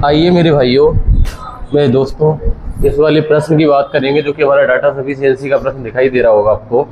आइए मेरे भाइयों, मेरे दोस्तों, इस वाले प्रश्न की बात करेंगे जो कि हमारा डाटा सफिशिएंसी का प्रश्न दिखाई दे रहा होगा आपको।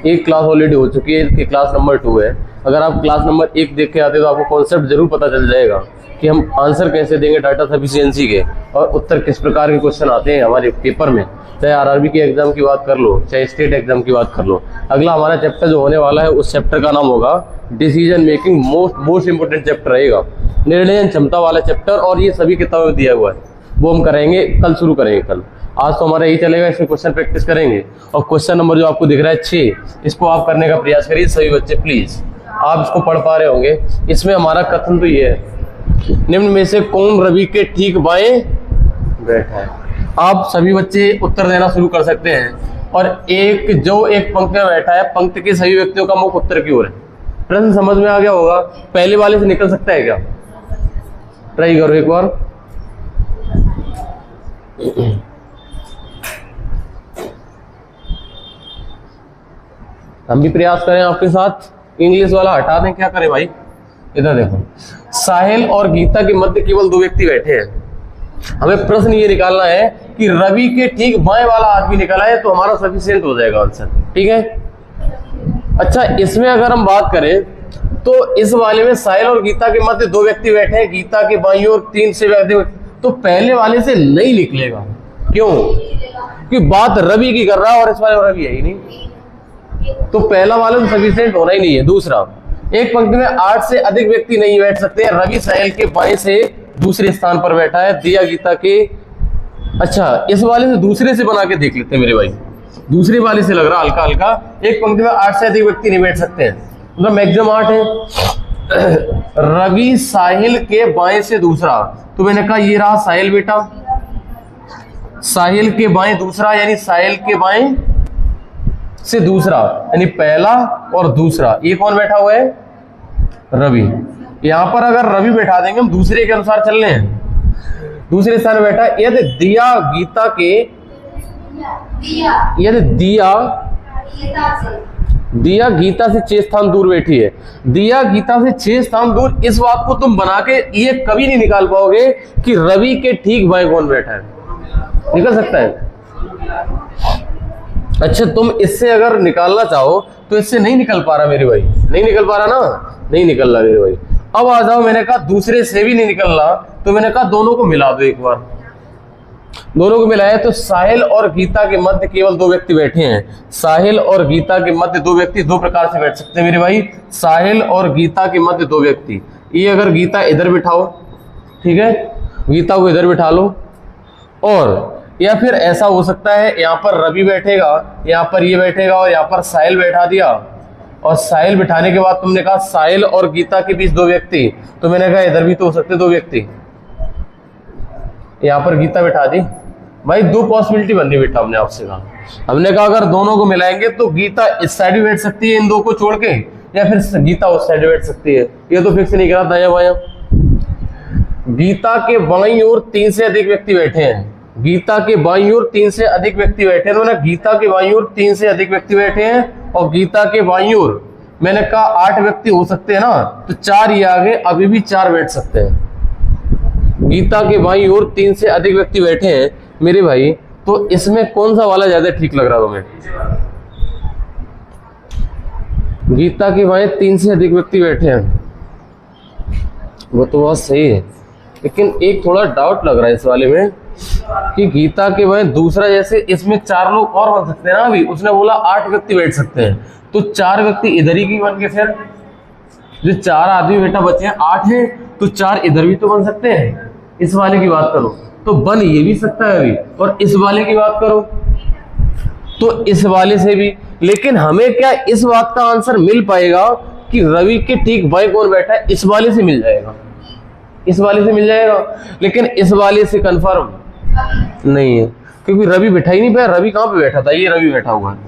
एक क्लास ऑलरेडी हो चुकी है, इसकी क्लास नंबर 2 है। अगर आप क्लास नंबर 1 देख के आते तो आपको कॉन्सेप्ट जरूर पता चल जाएगा कि हम आंसर कैसे देंगे डाटा सफिशिएंसी के और उत्तर किस प्रकार के क्वेश्चन आते हैं हमारे पेपर में। चाहे आरआरबी के एग्जाम की बात कर लो, चाहे स्टेट एग्जाम की बात कर लो। अगला हमारा चैप्टर जो होने वाला है उस चैप्टर का नाम होगा decision making. Most important chapter रहेगा, निर्णय क्षमता वाला चैप्टर, और ये सभी किताबों में दिया हुआ है। वो हम करेंगे कल, शुरू करेंगे कल। आज तो हमारा यही चलेगा, इसमें क्वेश्चन प्रैक्टिस करेंगे। और क्वेश्चन नंबर जो आपको दिख रहा है 6, इसको आप करने का प्रयास करिए सभी बच्चे प्लीज। आप इसको पढ़ पा रहे होंगे। इसमें हमारा कथन तो ये है, निम्न में से कौन रवि के ठीक बाएं बैठा है। आप सभी बच्चे उत्तर देना शुरू कर सकते हैं। और एक पंक्ति में बैठा है, पंक्ति के सभी व्यक्तियों का मुख उत्तर की ओर है। प्रश्न समझ में आ गया होगा। पहले वाले से निकल सकता है क्या? ट्राई करो एक बार। हम भी प्रयास करें आपके साथ। इंग्लिश वाला हटा दें, क्या करें भाई? इधर देखो, साहिल और गीता के मध्य केवल 2 व्यक्ति बैठे हैं। हमें प्रश्न ये निकालना है कि रवि के ठीक बाएं वाला आदमी निकला है तो हमारा सफिशिएंट हो जाएगा आंसर। ठीक है। अच्छा, इसमें अगर हम बात करें तो इस वाले में साहिल और गीता के मध्य 2 व्यक्ति बैठे हैं, गीता के बाईं ओर 3 से व्यक्ति, तो पहले वाले से नहीं निकलेगा। क्यों? क्योंकि बात रवि की कर रहा है और इस वाले रवि है ही नहीं, तो पहला वाला तो सफिशिएंट होना ही नहीं है। दूसरा, एक पंक्ति में 8 से अधिक व्यक्ति नहीं बैठ सकते। रवि साहिल के बाएं से दूसरे स्थान पर बैठा है, दिया गीता के। अच्छा, इस वाले से दूसरे से बना के देख लेते हैं मेरे भाई। दूसरे वाले से लग रहा हल्का हल्का। एक पंक्ति में 8 से अधिक व्यक्ति नहीं बैठ सकते हैं, मतलब मैक्सिमम 8 है। रवि साहिल के बाएं से दूसरा, तो मैंने कहा ये रहा साहिल बेटा, साहिल के बाएं दूसरा, यानी साहिल के बाएं से दूसरा, यानी पहला और दूसरा। ये कौन बैठा हुआ है? रवि। यहां पर अगर रवि बैठा देंगे हम, दूसरे के अनुसार चल रहे हैं, दूसरे स्थान में बैठा है। यदि दिया गीता के, यदि दिया गीता से 6 स्थान दूर बैठी है, दिया गीता से 6 स्थान दूर, इस बात को तुम बना के ये कभी नहीं निकाल पाओगे कि रवि के ठीक बाएं कौन बैठा है। निकल सकता है? अच्छा, तुम इससे अगर निकालना चाहो तो इससे नहीं निकल पा रहा मेरे भाई, नहीं निकल पा रहा ना, नहीं निकल रहा मेरे भाई। अब आ जाओ, मैंने कहा दूसरे से भी नहीं निकल रहा, तो मैंने कहा दोनों को मिला दो एक बार। दोनों को मिलाया तो साहिल और गीता के मध्य केवल 2 व्यक्ति बैठे हैं। साहिल और गीता के मध्य 2 व्यक्ति 2 प्रकार से बैठ सकते हैं मेरे भाई। साहिल और गीता के मध्य 2 व्यक्ति, ये अगर गीता इधर बिठाओ, ठीक है, गीता को इधर बिठा लो, और या फिर ऐसा हो सकता है यहाँ पर रवि बैठेगा, यहाँ पर ये बैठेगा, और यहाँ पर साहिल बैठा दिया। और साहिल बिठाने के बाद तुमने कहा साहिल और गीता के बीच 2 व्यक्ति, तो मैंने कहा इधर भी तो हो सकते 2 व्यक्ति। यहाँ पर गीता बिठा दी भाई, 2 पॉसिबिलिटी बन रही बेटा। हमने आपसे कहा, हमने कहा अगर दोनों को मिलाएंगे तो गीता इस साइड भी बैठ सकती है इन 2 को छोड़ के, या फिर गीता उस साइड बैठ सकती है। ये तो फिक्स नहीं करा दाया बाया। गीता के बाईं ओर 3 से अधिक व्यक्ति बैठे हैं, गीता के बाईं ओर 3 से अधिक व्यक्ति बैठे हैं। तो मैंने गीता के बाईं ओर 3 से अधिक व्यक्ति बैठे हैं, और गीता के बाईं ओर मैंने कहा 8 व्यक्ति हो सकते हैं ना, तो 4 ये आगे अभी भी 4 बैठ सकते हैं। गीता के बाईं ओर 3 से अधिक व्यक्ति बैठे हैं मेरे भाई, तो इसमें कौन सा वाला ज्यादा ठीक लग रहा तुम्हें? गीता के बाएं 3 से अधिक व्यक्ति बैठे हैं, वो तो बहुत सही है, लेकिन एक थोड़ा डाउट लग रहा है इस वाले में कि गीता के बाएं दूसरा, जैसे इसमें 4 लोग और बन सकते हैं ना। अभी उसने बोला 8 व्यक्ति बैठ सकते हैं, तो 4 व्यक्ति इधर ही की बन के, फिर जो 4 आदमी बेटा बचे हैं, 8 हैं, तो 4 इधर भी तो बन सकते हैं। इस वाले की बात करो तो बन ये भी सकता है अभी, और इस वाले की बात करो तो इस वाले से भी। लेकिन हमें क्या इस बात का आंसर मिल पाएगा कि रवि के ठीक बाएं कौन बैठा है? इस वाले से मिल जाएगा, इस वाले से मिल जाएगा, लेकिन इस वाले से कंफर्म नहीं है, क्योंकि रवि बैठा ही नहीं पाया। रवि कहाँ पे बैठा था? ये रवि बैठा हुआ है।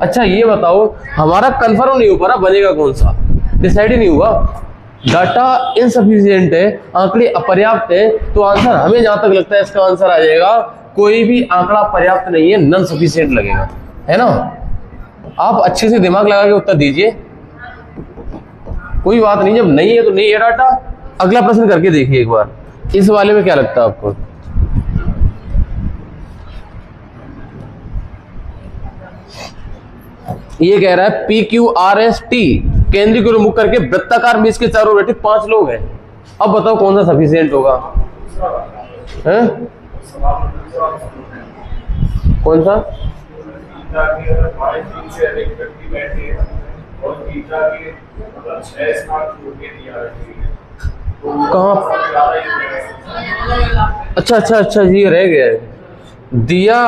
अच्छा, ये बताओ, हमारा कंफर्म नहीं हो पा रहा बनेगा कौन सा, डिसाइड ही नहीं हुआ। डाटा इनसफिशिएंट है, आंकड़े अपर्याप्त है, तो आंसर हमें जहां तक लगता है इसका आंसर आ जाएगा, कोई भी आंकड़ा पर्याप्त नहीं है, नॉन सफिशिएंट लगेगा, है ना। आप अच्छे से दिमाग लगा के उत्तर दीजिए, कोई बात नहीं, जब नहीं है तो नहीं है डाटा। अगला प्रश्न करके देखिए एक बार, इस वाले में क्या लगता है आपको? ये कह रहा है P Q R S T केंद्र को रिमूव करके वृत्ताकार मेज के चारों बैठे 5 लोग हैं। अब बताओ कौन सा सफिशिएंट होगा? हैं? कौन सा? कहाँ? अच्छा अच्छा अच्छा जी, रह गया है दिया।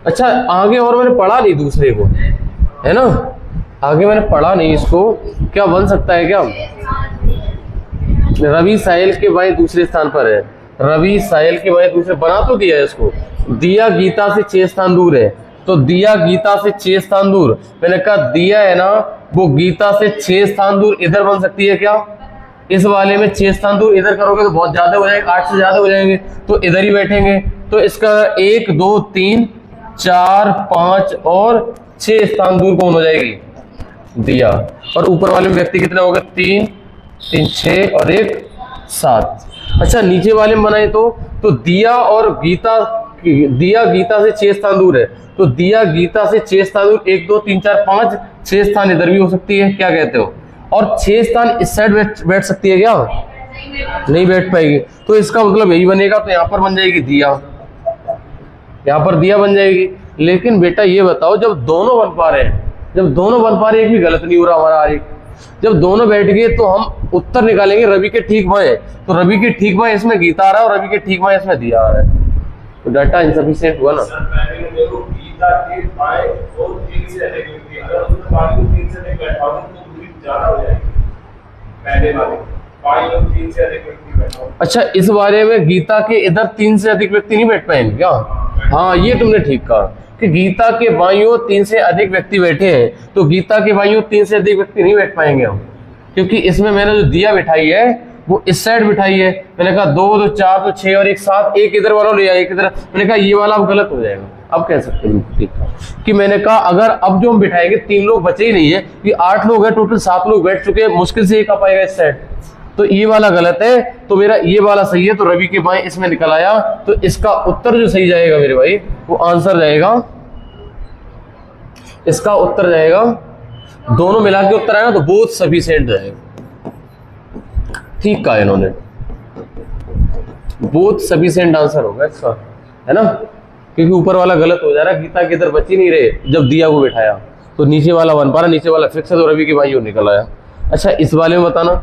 अच्छा आगे और मैंने पढ़ा नहीं दूसरे को, है ना, आगे मैंने पढ़ा नहीं इसको। क्या बन सकता है क्या? रवि साहिल के भाई दूसरे स्थान पर है, रवि साहिल के भाई दूसरे, बना तो दिया है इसको। दिया गीता से 6 स्थान दूर है, तो दिया गीता से 6 स्थान दूर, मैंने कहा दिया है ना वो गीता से 6 स्थान दूर इधर बन सकती है क्या? इस वाले में 6 स्थान दूर इधर करोगे तो बहुत ज्यादा हो जाएगा, 8 से ज्यादा हो जाएंगे, तो इधर ही बैठेंगे। तो इसका 1 2 3 4 5 और 6 स्थान दूर कौन हो जाएगी? दिया। और ऊपर वाले में व्यक्ति कितने हो गए? 3 3 6 और 1 7। अच्छा नीचे वाले में बनाए तो दिया और गीता, दिया गीता से 6 स्थान दूर है, तो दिया गीता से 6 स्थान दूर, 1 2 3 4 5 6 स्थान इधर भी हो सकती है, क्या कहते हो? और 6 स्थान इस साइड बैठ सकती है क्या? नहीं बैठ पाएगी। तो इसका मतलब यही बनेगा, तो यहाँ पर बन जाएगी दिया, यहाँ पर दिया बन जाएगी। लेकिन बेटा ये बताओ जब दोनों बन पा रहे हैं, जब दोनों बन पा रहे हैं, एक भी गलत नहीं हो रहा हमारा आरेख, जब दोनों बैठ गए तो हम उत्तर निकालेंगे रवि के ठीक बाएं, तो रवि के ठीक बाएं इसमें गीता आ रहा है और रवि के ठीक बाएं इसमें दिया आ रहा है, तो डाटा इनसफिशिएंट हुआ ना। अच्छा इस बारे में गीता के इधर 3 से अधिक व्यक्ति नहीं बैठ पाएंगे क्या? हाँ ये तुमने ठीक कहा कि गीता के बाईं 3 से अधिक व्यक्ति बैठे हैं, तो गीता के बाईं 3 से अधिक व्यक्ति नहीं बैठ पाएंगे हम, क्योंकि इसमें मैंने जो दिया बिठाई है वो इस साइड बिठाई है। मैंने कहा 2 2 4 2 6 और 1 7, एक इधर वाला ले आया, एक इधर, मैंने कहा ये वाला अब गलत हो जाएगा। अब कह सकते हैं ठीक है कि मैंने कहा अगर अब जो हम बिठाएंगे 3 लोग बचे ही नहीं है, कि 8 लोग हैं टोटल, 7 लोग बैठ चुके हैं, मुश्किल से एक आ पाएगा इस साइड, तो ये वाला गलत है, तो मेरा ये वाला सही है, तो रवि के बाएं इसमें निकल आया। तो इसका उत्तर जो सही जाएगा मेरे भाई, वो आंसर जाएगा, इसका उत्तर जाएगा, दोनों मिला के उत्तर आएगा तो बोथ सफिशिएंट जाएगा। ठीक कहा इन्होंने, बोथ सफिशिएंट आंसर होगा इसका, है ना, क्योंकि ऊपर वाला गलत हो जा रहा है, गीता के इधर बची नहीं रहे जब दिया को बिठाया, तो नीचे वाला बन पा रहा, नीचे वाला फिक्स है, तो रवि के भाई निकल आया। अच्छा इस वाले में बताना,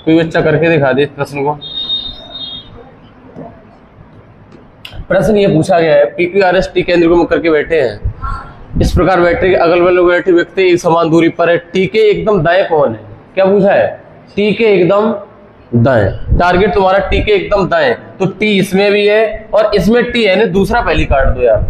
कोई बच्चा करके दिखा दे इस प्रश्न को। प्रश्न ये पूछा गया है PQRS-T केंद्र को मुख करके बैठे हैं, इस प्रकार बैठे कि अगल बगल बैठे व्यक्ति एक समान दूरी पर है, T के एकदम दाएं कौन है? क्या पूछा है? T के एकदम दाएं, टारगेट तुम्हारा T के एकदम दाएं, तो T इसमें भी है और इसमें T है ना, दूसरा पहले काट दो यार,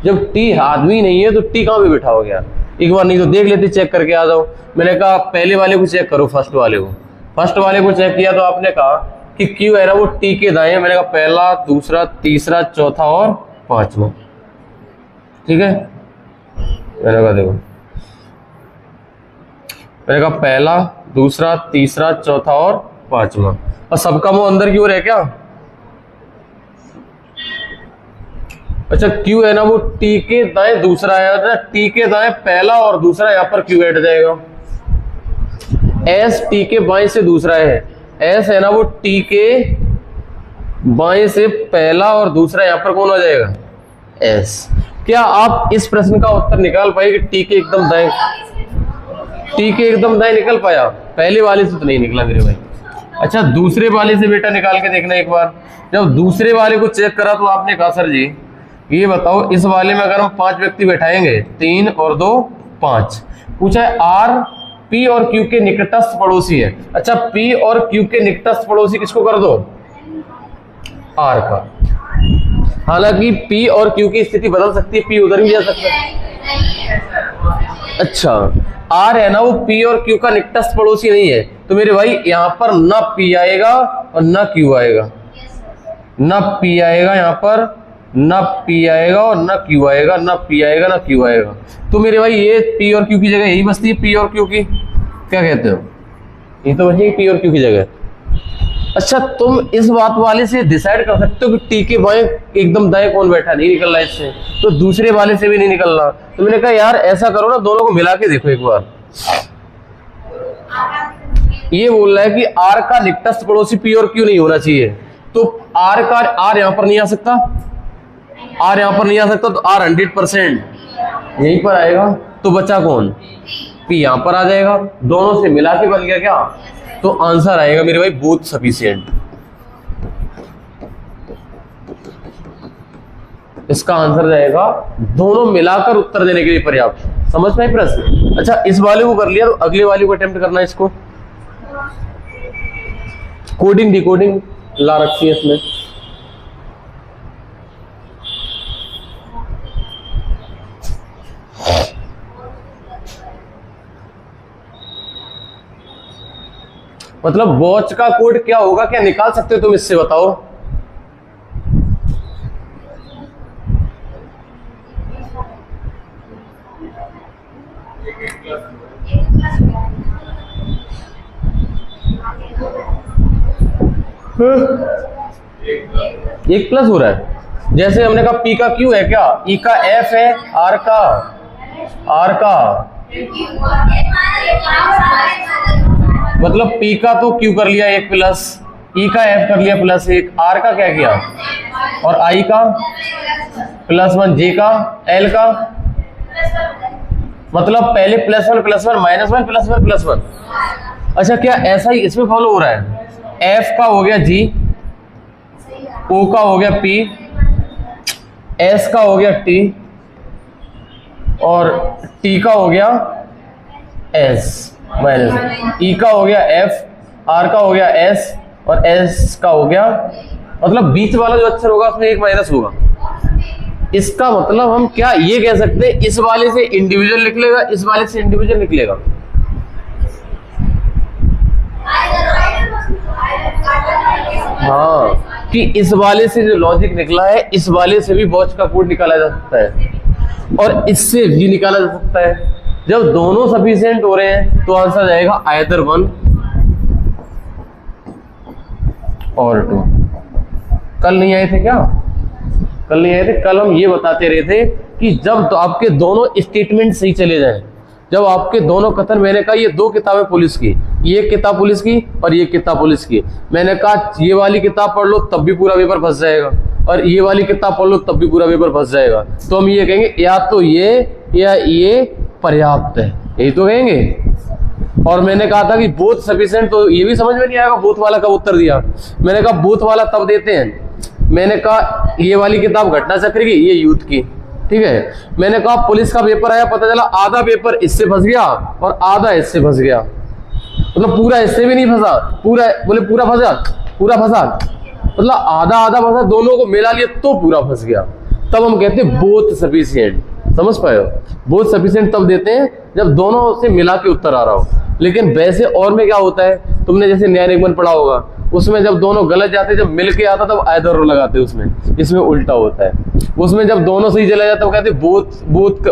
जब T आदमी नहीं है तो T कहाँ पे बिठाओगे यार? एक बार नहीं तो देख लेते, चेक करके आ जाओ। मैंने कहा पहले वाले को चेक करो, फर्स्ट वाले को चेक किया तो आपने कहा कि Q है ना वो T के दाएं, मैंने कहा पहला दूसरा तीसरा चौथा और पांचवा, ठीक है। मैंने कहा देखो, मैंने कहा पहला दूसरा तीसरा चौथा और पांचवा, और सबका मुंह अंदर की ओर है क्या? अच्छा Q है ना वो T के दाएं दूसरा है, T के दाएं पहला और दूसरा, यहाँ पर Q बैठ जाएगा। S T के बाएं से दूसरा है, S है ना वो T के बाएं से पहला और दूसरा, यहाँ पर कौन आ जाएगा? S। क्या आप इस प्रश्न का उत्तर निकाल पाए कि T के एकदम दाएं, T के एकदम दाएं निकल पाया? पहले वाले से तो नहीं निकला मेरे भाई। अच्छा दूसरे वाले से बेटा निकाल के देखना एक बार। जब दूसरे वाले को चेक करा तो आपने कहा सर जी ये बताओ इस वाले में अगर हम 5 व्यक्ति बैठाएंगे, 3 और 2 5, पूछा है R P और Q के निकटस्थ पड़ोसी है। अच्छा P और Q के निकटस्थ पड़ोसी किसको कर दो? R का। हालांकि P और Q की स्थिति बदल सकती है, P उधर भी जा सकता है। अच्छा आर है ना वो पी और क्यू का निकटस्थ पड़ोसी नहीं है, तो मेरे भाई यहाँ पर ना पी आएगा और ना क्यू आएगा, ना पी आएगा यहाँ पर, ना पी आएगा और ना क्यू आएगा, ना पी आएगा ना क्यू आएगा। तो मेरे भाई ये पी और क्यू की जगह यही बचती है, पी और क्यू की, क्या कहते हो, ये तो बचेगी पी और क्यू की जगह। अच्छा, तुम इस बात वाले से डिसाइड कर सकते हो कि टी के बाएं एकदम दाएं कौन बैठा, नहीं निकल रहा इससे, तो दूसरे वाले से भी नहीं निकल रहा। तो मैंने कहा यार ऐसा करो ना, दोनों को मिला के देखो एक बार। ये बोल रहा है कि आर का निकटस्थ पड़ोसी पी और क्यू नहीं होना चाहिए, तो आर का, आर यहां पर नहीं आ सकता, आर यहां पर नहीं आ सकता, तो आर 100% यहीं पर आएगा, तो बचा कौन, पी यहां पर आ जाएगा, दोनों से मिला के बन गया क्या, तो आंसर आएगा मेरे भाई बोथ सफिशिएंट। इसका आंसर जाएगा दोनों मिलाकर उत्तर देने के लिए पर्याप्त। समझ पाए प्रश्न? अच्छा, इस वाले को कर लिया, तो अगले वाले को अटेम्प्ट करना है। इसको कोडिंग डिकोडिंग ला रखी है इसमें। मतलब वॉच का कोड क्या होगा, क्या निकाल सकते हो तुम इससे, बताओ। एक प्लस हो रहा है, जैसे हमने कहा पी का क्यू है क्या, ई का एफ है, आर का मतलब पी का तो क्यू कर लिया 1 प्लस, ई का एफ कर लिया +1, आर का क्या किया, और आई का +1, जे का, एल का, मतलब पहले +1 +1 -1 +1 +1। अच्छा, क्या ऐसा ही इसमें फॉलो हो रहा है, एफ का हो गया जी, ओ का हो गया पी, एस का हो गया टी, और टी का हो गया एस माइनस, ई का हो गया एफ, आर का हो गया एस, और एस का हो गया, मतलब बीच वाला जो अक्षर होगा उसमें 1 माइनस होगा। इसका मतलब हम क्या ये कह सकते हैं, इस वाले से इंडिविजुअल निकलेगा, इस वाले से इंडिविजुअल निकलेगा। हाँ, कि इस वाले से जो लॉजिक निकला है, इस वाले से भी वॉच का कोड निकाला जा सकता है, और इससे भी निकाला जा सकता है। जब दोनों सफिशिएंट हो रहे हैं तो आंसर जाएगा आइदर 1 और 2। कल नहीं आए थे क्या, कल नहीं आए थे, कल हम ये बताते रहे थे कि जब तो आपके दोनों स्टेटमेंट सही चले जाएं, जब आपके दोनों कथन, मैंने कहा ये 2 किताबें पुलिस की, ये किताब पुलिस की और ये किताब पुलिस की, मैंने कहा ये वाली किताब पढ़ लो तब भी पूरा पेपर फंस जाएगा, और ये वाली किताब पढ़ लो तब भी पूरा पेपर फंस जाएगा। तो हम ये कहेंगे या तो ये या ये पर्याप्त है, यही तो कहेंगे। और मैंने कहा था कि बोथ सफिशिएंट, तो ये भी समझ में नहीं आएगा बोथ वाला कब उत्तर दिया। मैंने कहा बोथ वाला तब देते हैं, मैंने कहा ये वाली किताब घटना चक्र की, ये यूथ की, ठीक है। मैंने कहा पुलिस का पेपर आया, पता चला आधा पेपर इससे फंस गया और आधा इससे फंस गया, मतलब पूरा इससे भी नहीं फंसा, पूरा बोले पूरा फंसा, पूरा फंसा, मतलब आधा आधा फंसा, दोनों को मिला लिया तो पूरा फंस गया। तब हम कहते हैं बोथ सफिशिएंट। समझ पाए हो? बोथ सफिशिएंट तब देते हैं जब दोनों से मिला के उत्तर आ रहा हो। लेकिन वैसे और में क्या होता है, तुमने जैसे न्याय निगमन पढ़ा होगा, उसमें जब दोनों गलत जाते, जब मिल के आता तब आइदर और लगाते, उसमें इसमें उल्टा होता है। उसमें जब दोनों सही चले जाते वो कहते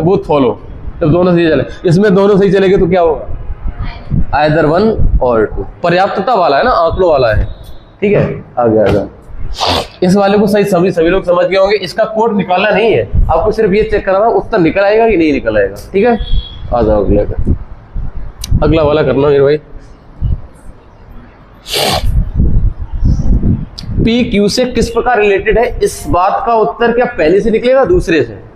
बोथ फॉलो, जब दोनों सही चले, इसमें दोनों सही चलेंगे तो क्या होगा, आइदर 1 और 2। पर्याप्तता वाला है ना, आंकड़ों वाला है, ठीक है। आगे आगे इस वाले को सही सभी लोग समझ गए होंगे। इसका कोड निकालना नहीं है, आपको सिर्फ ये चेक करना है उत्तर निकल आएगा कि नहीं निकल आएगा, ठीक है। आ जाओ अगले का, अगला वाला करना मेरे भाई। पी क्यू से किस प्रकार रिलेटेड है, इस बात का उत्तर क्या पहले से निकलेगा दूसरे से?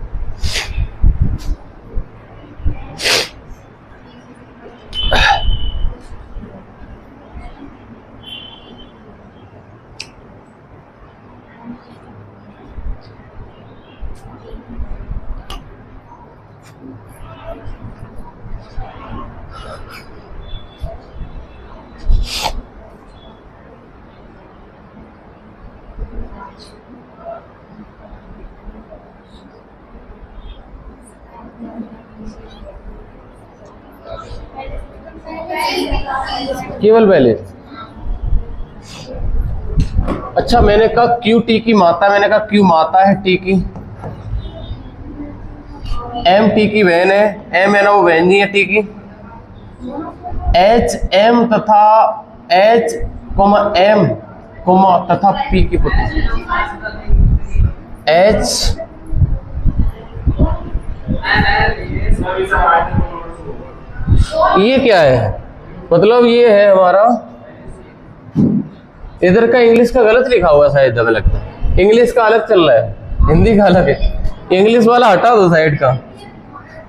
केवल पहले। अच्छा मैंने कहा क्यू टी की माता, मैंने कहा क्यू माता है टी की, एम टी की बहन है, एम है ना वो बहन जी है टी की, एच एम तथा एच एम तथा पी की पुत्री, एच ये क्या है, मतलब ये है हमारा, इधर का इंग्लिश का गलत लिखा हुआ शायद, हमें लगता है इंग्लिश का अलग चल रहा है, हिंदी का अलग है, इंग्लिश वाला हटा दो साइड का।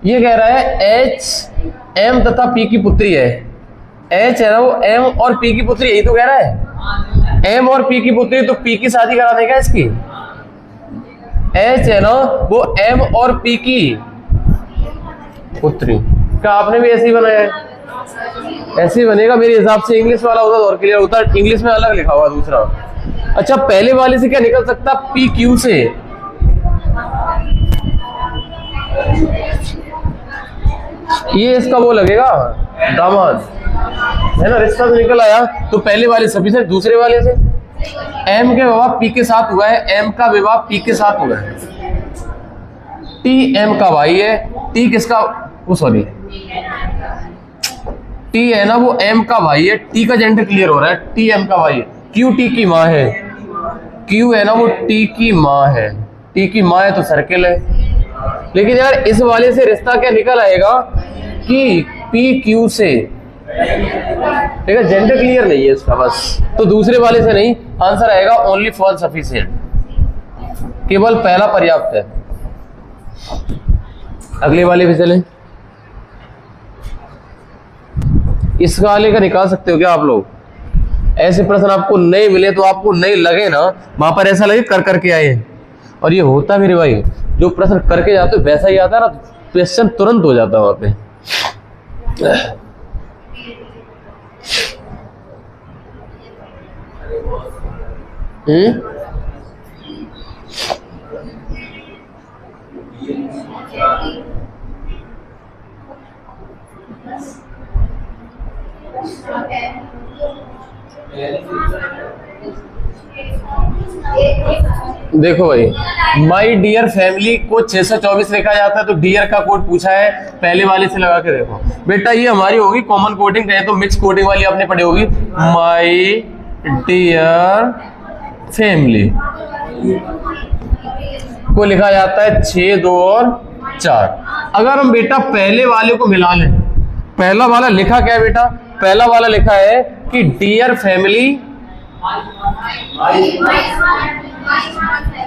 ये कह रहा है एच एम तथा पी की पुत्री है, एच है ना वो एम और पी की पुत्री, यही तो कह रहा है, एम और पी की पुत्री, तो पी की शादी करा देगा इसकी, एच है ना वो एम और पी की पुत्री। क्या आपने भी ऐसे ही बनाया है? ऐसे ही बनेगा मेरे हिसाब से, इंग्लिश वाला होता तो और क्लियर होता, इंग्लिश में अलग लिखा हुआ दूसरा। अच्छा पहले वाले से क्या निकल सकता, पी क्यू से, ये इसका वो लगेगा दामाद है ना, रिश्ता तो निकल आया, तो पहले वाले सभी से, दूसरे वाले से एम के विवाह पी के साथ हुआ है, एम का विवाह पी के साथ हुआ है, टी एम का भाई है, टी किसका, वो सॉरी टी है ना वो एम का भाई है, टी का जेंडर क्लियर हो रहा है, टी एम का भाई है, क्यू टी की माँ है, क्यू है ना वो टी की माँ है, टी की माँ है तो सर्किल है। लेकिन यार इस वाले से रिश्ता क्या निकल आएगा कि पी क्यू से, ठीक है जेंडर क्लियर नहीं है इसका बस, तो दूसरे वाले से नहीं, आंसर आएगा ओनली फॉर सफिशिएंट, केवल पहला पर्याप्त है। अगले वाले भी चलें, इस वाले का निकाल सकते हो क्या आप लोग? ऐसे प्रश्न आपको नहीं मिले तो आपको नहीं लगे ना, वहां पर ऐसा लगे कर करके आए, और ये होता मेरे भाई, जो प्रश्न करके जाते हो वैसा ही आता है ना, क्वेश्चन तुरंत हो जाता है वहां पे। देखो भाई, माई डियर फैमिली को 624 लिखा जाता है, तो डियर का कोड पूछा है, पहले वाले से लगा के देखो बेटा, ये हमारी होगी कॉमन कोडिंग, कहे तो मिक्स कोडिंग वाली आपने पढ़ी होगी, माई डियर फैमिली को लिखा जाता है 6, 2 और 4। अगर हम बेटा पहले वाले को मिला लें, पहला वाला लिखा क्या है बेटा, पहला वाला लिखा है कि dear family,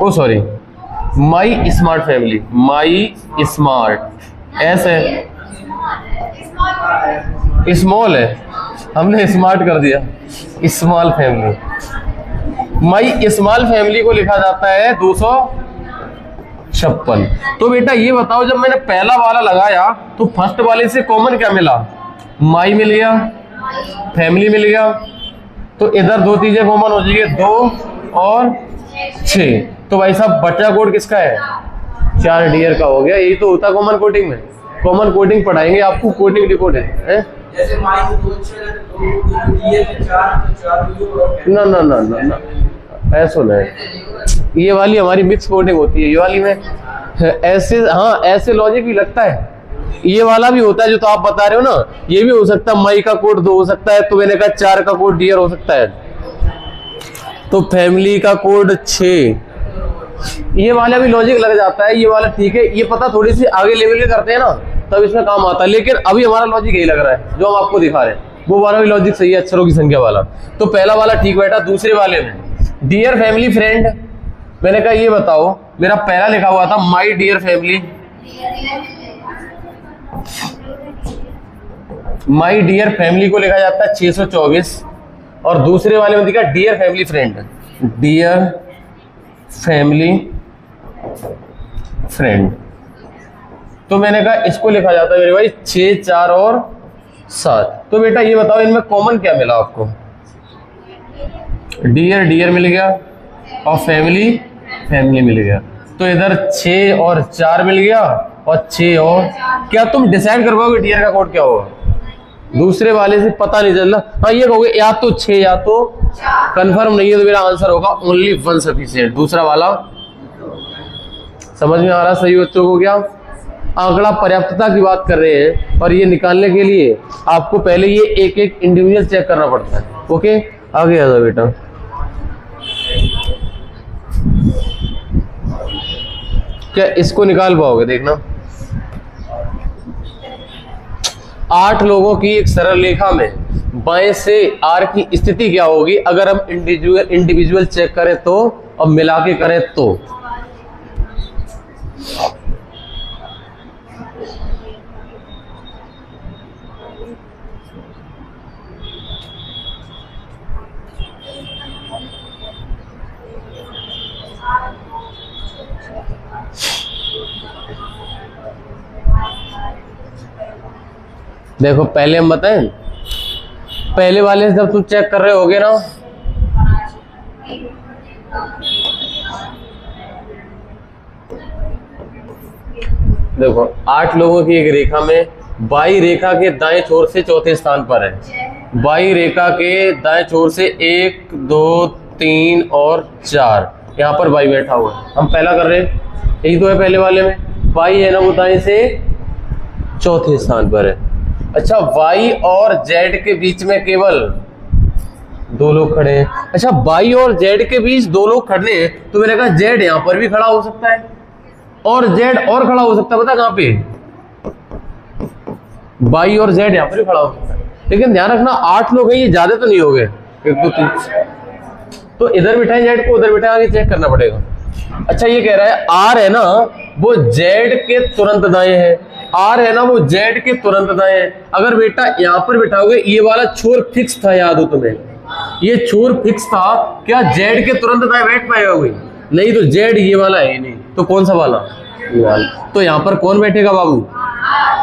oh sorry my smart family, my smart S है, स्मॉल है, हमने स्मार्ट कर दिया, small family, my small family को लिखा जाता है 256। तो बेटा ये बताओ, जब मैंने पहला वाला लगाया तो फर्स्ट वाले से कॉमन क्या मिला, माई मिल गया, फैमिली मिल गया, तो इधर 2 चीजें कॉमन हो जाएगी, 2 और 6, तो भाई साहब बचा कोड किसका है, 4 डियर का हो गया। यही तो होता कॉमन कोडिंग में, कॉमन कोडिंग पढ़ाएंगे आपको, कोडिंग डिकोड है जैसे माई को 2 ना ना ना ना ना ऐसा नहीं, ये वाली हमारी मिक्स कोडिंग होती है, ये वाली में ऐसे, हाँ ऐसे लॉजिक भी लगता है, ये वाला भी होता है जो तो आप बता रहे हो ना, ये भी हो सकता है माई का कोड 2 हो सकता है, तो मैंने कहा 4 का कोड डियर हो सकता है, तो फैमिली का कोड 6, ये वाला भी लॉजिक लग जाता है, ये वाला ठीक है, ये पता थोड़ी सी आगे लेवल के करते हैं ना तब इसमें काम आता है, लेकिन अभी हमारा लॉजिक यही लग रहा है जो हम आपको दिखा रहे हैं, वो वाला भी लॉजिक सही है, अक्षरों की संख्या वाला। तो पहला वाला ठीक बैठा। दूसरे वाले में डियर फैमिली फ्रेंड, मैंने कहा ये बताओ, मेरा पहला लिखा हुआ था my dear family, my dear family को लिखा जाता है 624, और दूसरे वाले में दिखा dear family friend, dear family friend, तो मैंने कहा इसको लिखा जाता है मेरे भाई 6, 4 और 7। तो बेटा ये बताओ इनमें कॉमन क्या मिला आपको, डियर डियर मिल गया और फैमिली फैमिली मिल गया, तो इधर 6 और 4 मिल गया और 6 और, क्या तुम डिसाइड कर पाओगे टीयर का कोड क्या होगा? दूसरे वाले से पता नहीं चल रहा। हाँ, ये कहोगे या तो 6 या तो, कंफर्म नहीं है तो मेरा आंसर होगा ओनली 1 सफिशिएंट, दूसरा वाला। समझ में आ रहा सही बच्चों को? क्या आंकड़ा पर्याप्तता की बात कर रहे हैं, और ये निकालने के लिए आपको पहले ये एक एक इंडिविजुअल चेक करना पड़ता है। ओके, आगे आ जाओ बेटा। क्या इसको निकाल पाओगे? देखना, 8 लोगों की एक सरल रेखा में बाएं से आर की स्थिति क्या होगी अगर हम इंडिविजुअल चेक करें तो, और मिला के करें तो? देखो, पहले हम बताएं, पहले वाले से जब तुम चेक कर रहे होगे ना, देखो 8 लोगों की एक रेखा में बाई रेखा के दाएं छोर से चौथे स्थान पर है। बाई रेखा के दाएं छोर से 1 2 3 और 4, यहाँ पर बाई बैठा हुआ है। हम पहला कर रहे हैं, यही तो है पहले वाले में। बाई है ना, वो दाएं से चौथे स्थान पर है। अच्छा, वाई और जेड के बीच में केवल 2 लोग खड़े हैं। अच्छा, वाई और जेड के बीच 2 लोग खड़े हैं, तो मैंने कहा जेड यहाँ पर भी खड़ा हो सकता है, और जेड और खड़ा हो सकता है। पता कहाँ पे? वाई और जेड यहाँ पर भी खड़ा हो सकता है। लेकिन ध्यान रखना, 8 लोग हैं, ये ज्यादा तो नहीं हो गए, 1 2 3, तो इधर बिठाए जेड को, उधर बिठाए, आगे चेक करना पड़ेगा। अच्छा, ये कह रहा है आर है ना वो जेड के तुरंत दाएं है, आर है ना वो जेड के तुरंत दाएं है। अगर बेटा यहाँ पर बिठाओगे, ये वाला छोर फिक्स था, याद हो तुम्हें, ये छोर फिक्स था, क्या जेड के तुरंत दाएं बैठ पाएगा कोई? नहीं, तो जेड ये वाला है नहीं, तो कौन सा वाला? ये वाला। तो यहाँ पर कौन बैठेगा बाबू?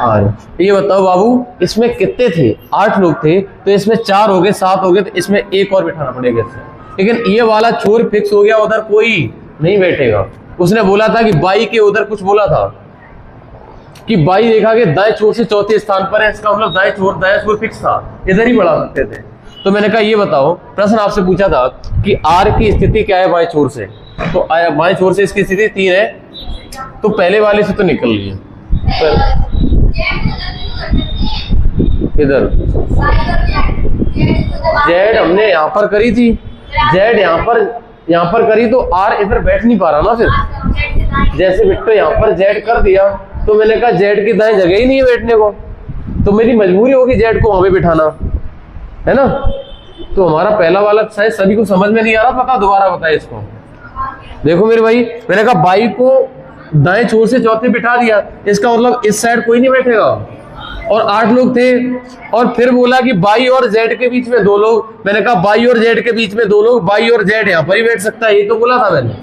आर। ये बताओ बाबू, इसमें कितने थे? 8 लोग थे, तो इसमें 4 हो गए, 7 हो गए, तो इसमें 1 और बिठाना पड़ेगा इसमें। लेकिन ये वाला छोर फिक्स हो गया, उधर कोई नहीं बैठेगा। उसने बोला था कि बाई के उधर कुछ बोला था कि बाई रेखा के दाएं छोर से चौथे स्थान पर है, इसका मतलब दाएं छोर फिक्स था, इधर ही बढ़ा सकते थे। तो मैंने कहा ये बताओ, प्रश्न आपसे पूछा था कि आर की स्थिति क्या है बाएं छोर से, तो बाएं छोर से इसकी स्थिति 3 है, तो पहले वाले से तो निकल रही है। इधर जेड हमने यहाँ पर करी थी, जेड यहाँ पर करी, तो आर इधर बैठ नहीं पा रहा ना। फिर जैसे बिट्टो यहाँ पर जेड कर दिया, तो मैंने कहा जेड की दाएं जगह ही नहीं है बैठने को, तो मेरी मजबूरी होगी जेड को वहां पे बिठाना, है ना। तो हमारा पहला वाला शायद सभी को समझ में नहीं आ रहा, पता दोबारा बताए इसको। देखो मेरे भाई, मैंने कहा बाई को दाएं छोर से चौथे बिठा दिया, इसका मतलब इस साइड कोई नहीं बैठेगा, और 8 लोग थे। और फिर बोला कि बाई और जेड के बीच में 2 लोग, मैंने कहा बाई और जेड के बीच में 2 लोग, बाई और जेड यहाँ पर ही बैठ सकता है, ये तो बोला था मैंने।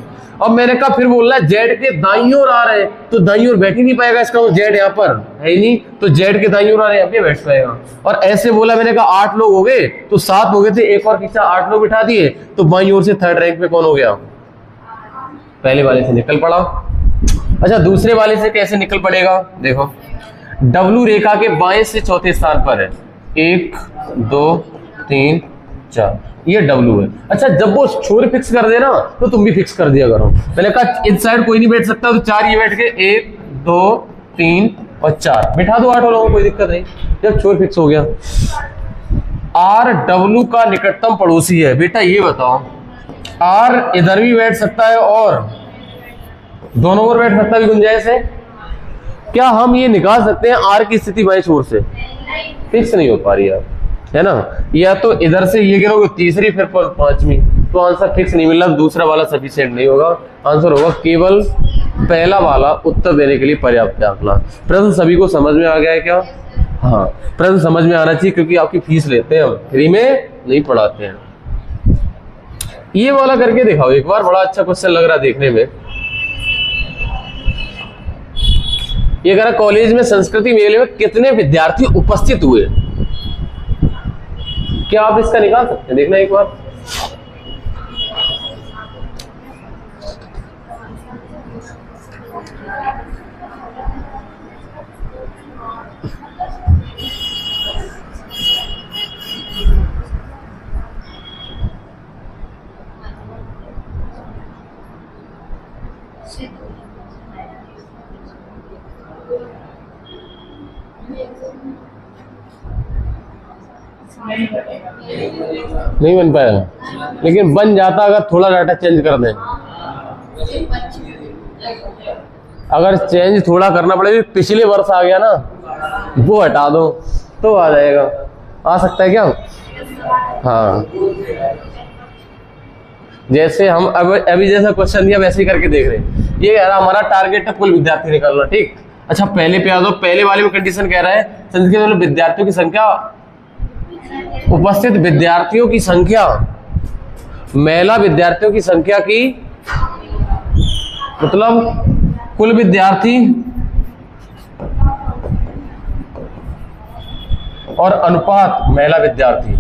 और मैंने कहा फिर बोल रहा है जेड के दाईं ओर आ रहे, तो दाईं ओर बैठ ही नहीं पाएगा, इसका जेड यहाँ पर है ही नहीं, तो जेड के दाईं ओर आ रहे यहाँ पे बैठ पाएगा। और ऐसे बोला, मैंने कहा 8 लोग हो गए, तो 7 हो गए थे, 1 और खींचा, 8 लोग बिठा दिए, तो बाईं ओर से 3rd रैंक पे कौन हो गया? पहले वाले से निकल पड़ा। अच्छा, दूसरे वाले से कैसे निकल पड़ेगा? देखो, डब्लू रेखा के बाएं से चौथे स्थान पर है, 1 2 3 4, ये डब्लू है। अच्छा, जब वो छोर फिक्स कर दे ना, तो तुम भी फिक्स कर दिया करो। मैंने कहा इस साइड कोई नहीं बैठ सकता, तो 4 ये बैठ के 1 2 3 और 4 बिठा दो, 8 लोगों को, कोई दिक्कत नहीं। जब छोर फिक्स हो गया, आर डब्लू का निकटतम पड़ोसी है। बेटा ये बताओ, आर इधर भी बैठ सकता है और दोनों ओर बैठ सकता है, भी गुंजाइश है। क्या हम ये निकाल सकते हैं आर की स्थिति बाएं छोर से? फिक्स नहीं हो पा रही है, है ना। या तो इधर से ये गिरोगे, तीसरी फिर 5वीं, तो आंसर फिक्स नहीं मिला, दूसरा वाला सफिशिएंट नहीं होगा। आंसर होगा केवल पहला वाला उत्तर देने के लिए पर्याप्त आंकड़ा। प्रश्न सभी को समझ में आ गया है क्या? हाँ, प्रश्न समझ में आना चाहिए, क्योंकि आपकी फीस लेते हैं हम, फ्री में नहीं पढ़ाते हैं। ये वाला करके दिखाओ एक बार, बड़ा अच्छा क्वेश्चन लग रहा है देखने में। ये कह रहा कॉलेज में संस्कृति मेले में कितने विद्यार्थी उपस्थित हुए? क्या आप इसका निकाल सकते हैं? देखना एक बार। नहीं बन पाएगा, लेकिन बन जाता अगर थोड़ा डाटा चेंज कर दें। अगर चेंज थोड़ा करना पड़ेगा, पिछले वर्ष आ गया ना वो हटा दो तो आ जाएगा। आ सकता है क्या? हाँ, जैसे हम अब अभी जैसा क्वेश्चन दिया वैसे ही करके देख रहे हैं। ये कह रहा हमारा टारगेट है कुल विद्यार्थी निकालना, ठीक। अच्छा पहले पे आ दो, पहले वाले में कंडीशन कह रहा है संख्या मतलब विद्यार्थियों की संख्या, उपस्थित विद्यार्थियों की संख्या महिला विद्यार्थियों की संख्या की मतलब कुल विद्यार्थी और अनुपात महिला विद्यार्थी,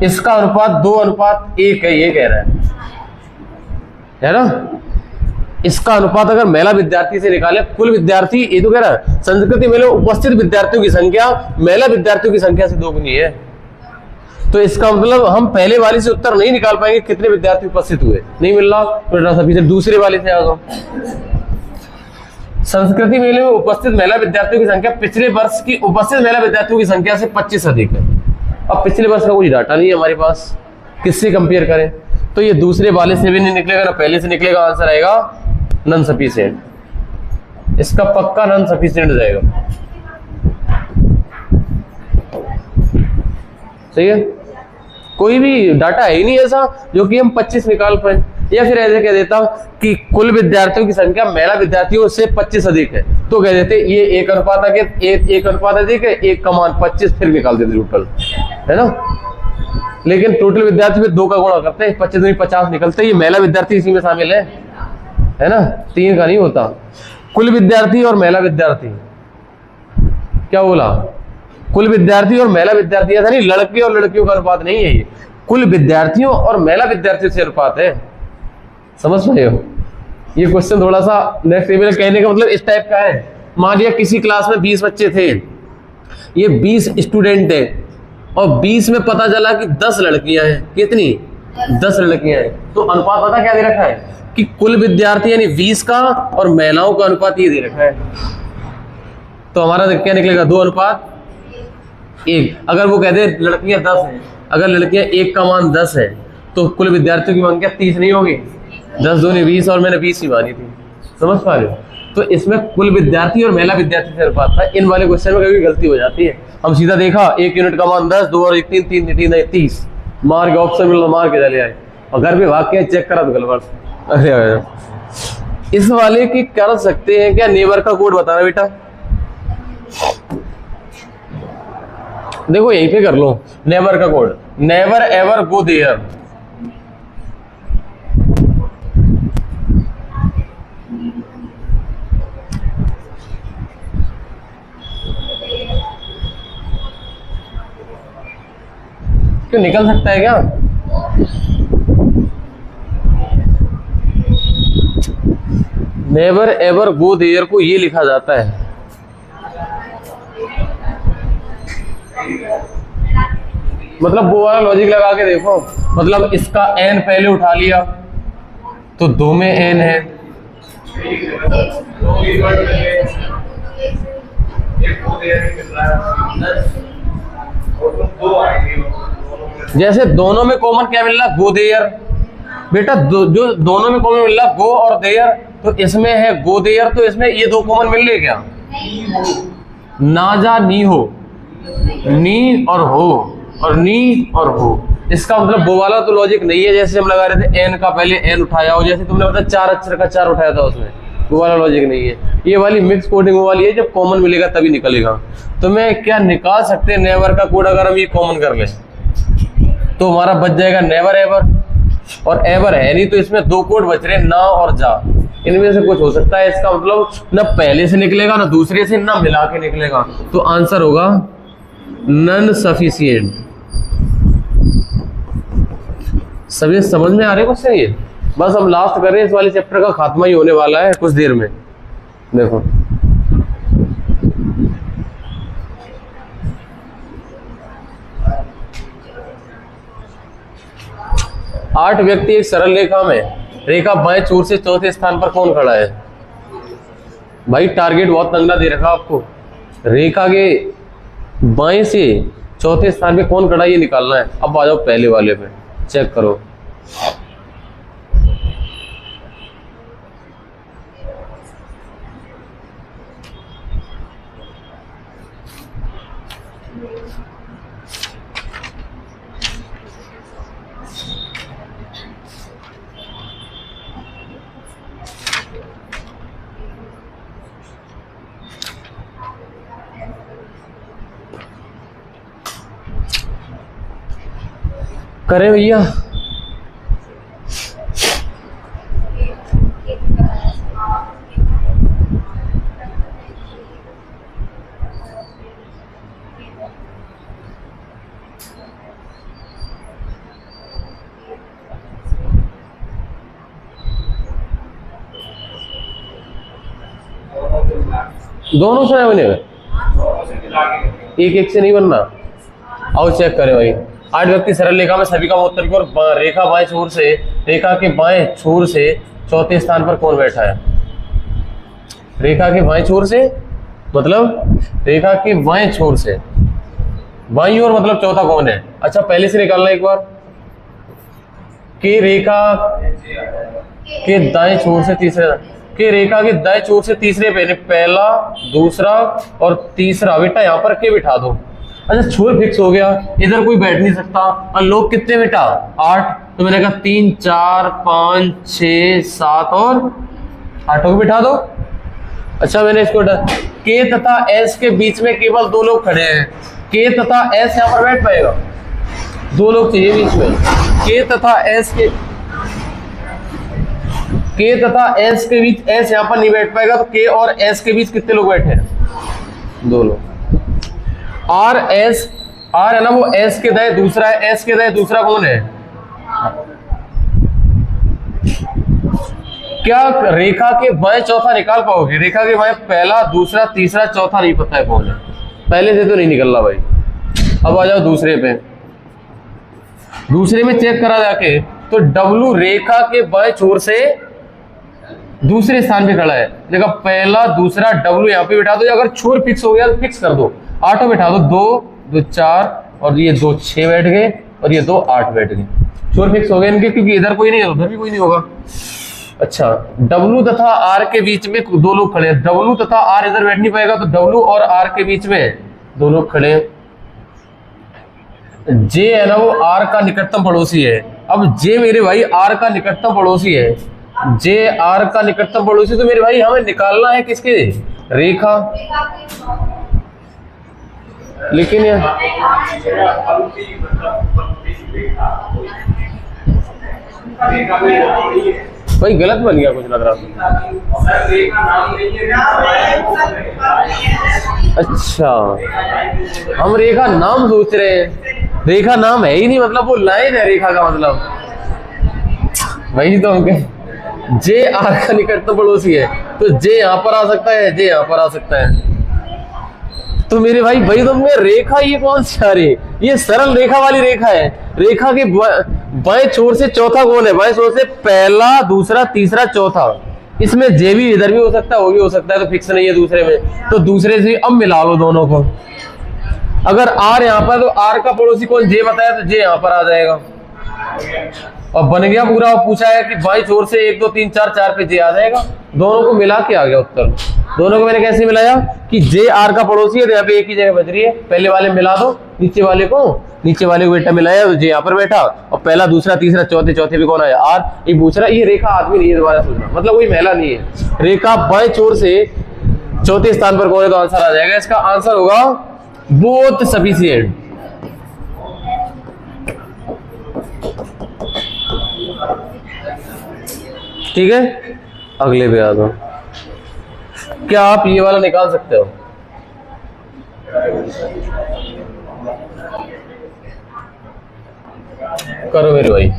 इसका अनुपात 2:1 है, ये कह रहा है ना। इसका अनुपात अगर महिला विद्यार्थी से निकाले कुल विद्यार्थी, ये तो कह रहा है संस्कृति में उपस्थित विद्यार्थियों की संख्या महिला विद्यार्थियों की संख्या से 2 गुनी है। तो इसका मतलब हम पहले वाले से उत्तर नहीं निकाल पाएंगे कितने विद्यार्थी उपस्थित हुए, नहीं मिल रहा तो अभी से दूसरे वाले से आ जाओ। संस्कृति मेले में उपस्थित महिला विद्यार्थियों की संख्या पिछले वर्ष की उपस्थित महिला विद्यार्थियों की संख्या से 25 अधिक है। अब पिछले वर्ष का कोई डाटा नहीं है हमारे पास, किससे कंपेयर करें? तो ये दूसरे वाले से भी नहीं निकलेगा ना पहले से निकलेगा। आंसर आएगा नॉन सफिशिएंट, इसका पक्का नॉन सफिशिएंट जाएगा। सही है, कोई भी डाटा है ही नहीं ऐसा जो कि हम 25 निकाल पाए। या फिर ऐसे कह देता कि कुल विद्यार्थियों की संख्या महिला विद्यार्थियों से 25 अधिक है, तो कह देते ये 1:1 अधिक है, 1:25 फिर निकाल देते टोटल, है ना। लेकिन टोटल विद्यार्थी में 2 का गुणा करते हैं, 25 दूनी 50 निकलते हैं। ये महिला विद्यार्थी इसी में शामिल है ना, 3 का नहीं होता। कुल विद्यार्थी और महिला विद्यार्थी, क्या बोला? कुल विद्यार्थी और महिला विद्यार्थी, ऐसा नहीं लड़के और लड़कियों का अनुपात नहीं है, ये कुल विद्यार्थियों और महिला विद्यार्थियों से अनुपात है। समझ रहे हो? ये क्वेश्चन थोड़ा सा नेक्स्ट लेवल, कहने का मतलब इस टाइप का है। मान लिया किसी क्लास में 20 बच्चे थे, ये 20 स्टूडेंट है और 20 में पता चला कि 10 लड़कियां हैं। कितनी? 10 लड़कियां हैं। तो अनुपात पता क्या दे रखा है कि कुल विद्यार्थी यानी 20 का और महिलाओं का अनुपात ये दे रखा है। तो हमारा क्या निकलेगा? 2:1। अगर वो कहते लड़कियां 10 हैं, अगर लड़कियां 1 का मान 10 है तो कुल विद्यार्थियों की संख्या 30 नहीं होगी? 10 दूनी 20 और मैंने 20 ही मानी थी। समझ पा रहे हो? तो इसमें कुल विद्यार्थी और महिला विद्यार्थी से अनुपात था। इन वाले क्वेश्चन में कभी गलती हो जाती है, हम सीधा देखा 1 यूनिट का मान 10, 2 और 1 3, 3 3 30, मार के ऑप्शन मिला, मार के चले आए और घर पे वाक्य चेक करा तो गलत। अरे इस वाले की कर सकते हैं क्या? नेबर का कोड बताना बेटा, देखो यहीं पे कर लो। नेवर का code, never ever go there. क्यों निकल सकता है क्या? नेवर एवर गो देयर को ये लिखा जाता है, मतलब वो वाला लॉजिक लगा के देखो। मतलब इसका एन पहले उठा लिया तो 2 में एन है, जैसे दोनों में कॉमन क्या मिल रहा? गो देयर बेटा, जो दोनों में कॉमन मिल रहा गो और देयर, तो इसमें है गो देयर, तो इसमें ये 2 कॉमन मिल रहे क्या? ना जा नी हो, नी और हो और नी और हो। इसका मतलब वो वाला तो लॉजिक नहीं है जैसे हम लगा रहे थे एन का पहले एन उठाया हो, जैसे तुमने बताया 4 अक्षर का 4 उठाया था, उसमें वो वाला लॉजिक नहीं है। ये वाली मिक्स कोडिंग वो वाली है, जब कॉमन मिलेगा तभी निकलेगा। तो मैं क्या निकाल सकते हैं नेवर का कोड? अगर हम ये कॉमन कर ले तो हमारा बच जाएगा नेवर एवर, और एवर है नहीं तो इसमें 2 कोड बच रहे, ना और जा। इनमें से कुछ हो सकता है। इसका मतलब ना पहले से निकलेगा ना दूसरे से, ना मिला के निकलेगा। तो आंसर होगा नॉन सफिशिएंट। सभी समझ में आ रहे क्वेश्चन? ये बस हम लास्ट कर रहे हैं, इस वाले चैप्टर का खात्मा ही होने वाला है कुछ देर में। देखो 8 व्यक्ति एक सरल रेखा में रेखा बाएं छोर से चौथे स्थान पर कौन खड़ा है? भाई टारगेट बहुत तंगड़ा दे रखा आपको, रेखा के बाएं से चौथे स्थान पे कौन खड़ा है ये निकालना है। अब आ जाओ पहले वाले पे, चेक करो। करें भैया? दोनों से बने हुए, एक एक से नहीं बनना। आओ चेक करें भाई। 8 व्यक्ति सरल रेखा में सभी का उत्तर की ओर, रेखा बाएं छोर से, रेखा के बाएं छोर से चौथे स्थान पर कौन बैठा है? रेखा के बाएं छोर से मतलब रेखा के बाएं छोर से, बाईं ओर मतलब चौथा कौन है? अच्छा पहले से निकालना एक बार, कि रेखा के दाएं छोर से तीसरे, कि रेखा के दाएं छोर से तीसरे पे, पहला दूसरा और तीसरा बेटा यहाँ पर के बिठा दो। अच्छा छोर फिक्स हो गया, इधर कोई बैठ नहीं सकता। और लोग कितने बेटा? 8, तो मैंने कहा 3 4 5 6 7 और 8 को बिठा दो। अच्छा मैंने इसको के तथा एस के बीच में केवल 2 लोग खड़े हैं, के तथा एस यहाँ पर बैठ पाएगा? 2 लोग चाहिए बीच में, के तथा एस के बीच एस यहाँ पर नहीं बैठ पाएगा, तो के और एस के बीच कितने लोग बैठे हैं? 2 लोग। आर है ना, वो एस के दाएं दूसरा है, एस के दाएं दूसरा कौन है? क्या रेखा के बाएं चौथा निकाल पाओगे? रेखा के बाएं पहला दूसरा तीसरा चौथा नहीं पता है कौन है, पहले से तो नहीं निकल रहा भाई। अब आ जाओ दूसरे पे, दूसरे में चेक करा जाके तो डब्लू रेखा के बाएं छोर से दूसरे स्थान पे खड़ा है। देखा पहला दूसरा डब्लू यहाँ पे बिठा दो, अगर छोर फिक्स हो गया तो फिक्स कर दो, 8 बिठा दो, 2 2 4 और ये 2 6 बैठ गए और ये 2 8 बैठ गए। छोर फिक्स हो गए इनके, क्योंकि इधर कोई नहीं है उधर भी कोई नहीं होगा। अच्छा डब्लू तथा आर के बीच में 2 लोग खड़े हैं, डब्लू तथा आर इधर बैठ नहीं पाएगा, तो डब्लू और आर के बीच में 2 लोग खड़े हैं। जे है ना वो आर का निकटतम पड़ोसी है। अब जे मेरे भाई आर का निकटतम पड़ोसी है, जे आर का निकटतम पड़ोसी, तो मेरे भाई हमें निकालना है किसके? रेखा। लेकिन भाई गलत बन गया कुछ लग रहा। अच्छा हम रेखा नाम सोच रहे हैं, रेखा नाम है ही नहीं, मतलब वो लाइन है रेखा का मतलब। वही तो हम जे आर का निकटतम पड़ोसी है, तो जे यहाँ पर आ सकता है, जे यहाँ पर आ सकता है। तो मेरे भाई तो में रेखा ये कौन सी आ रही? ये सरल रेखा वाली रेखा है। रेखा के बाएं छोर से चौथा कौन है? बाएं छोर से पहला दूसरा तीसरा चौथा, इसमें जे भी इधर भी हो सकता है, वो भी हो सकता है, तो फिक्स नहीं है दूसरे में, तो दूसरे से अब मिला लो दोनों को। अगर आर यहाँ पर, तो आर का पड़ोसी कौन? जे बताया, तो जे यहाँ पर आ जाएगा और बन गया पूरा। और पूछा है कि बाईं छोर से 1 2 3 4 4 पे जे आ जाएगा, दोनों को मिला के आ गया उत्तर। दोनों को मैंने कैसे मिलाया कि जे आर का पड़ोसी है, तो यहाँ पे एक ही जगह बच रही है, पहले वाले मिला दो, नीचे वाले को बेटा मिलाया, तो जे यहाँ पर बैठा, और पहला दूसरा तीसरा चौथे पे कौन आया? आर। ये पूछ रहा है, ये रेखा आदमी नहीं है, दोबारा सोचना, मतलब कोई महिला नहीं है। रेखा बाएं छोर से चौथे स्थान पर कौन है? तो आंसर आ जाएगा, इसका आंसर होगा बोथ सफिशिएंट। ठीक है, अगले पे आ दो। क्या आप ये वाला निकाल सकते हो? करो मेरे भाई,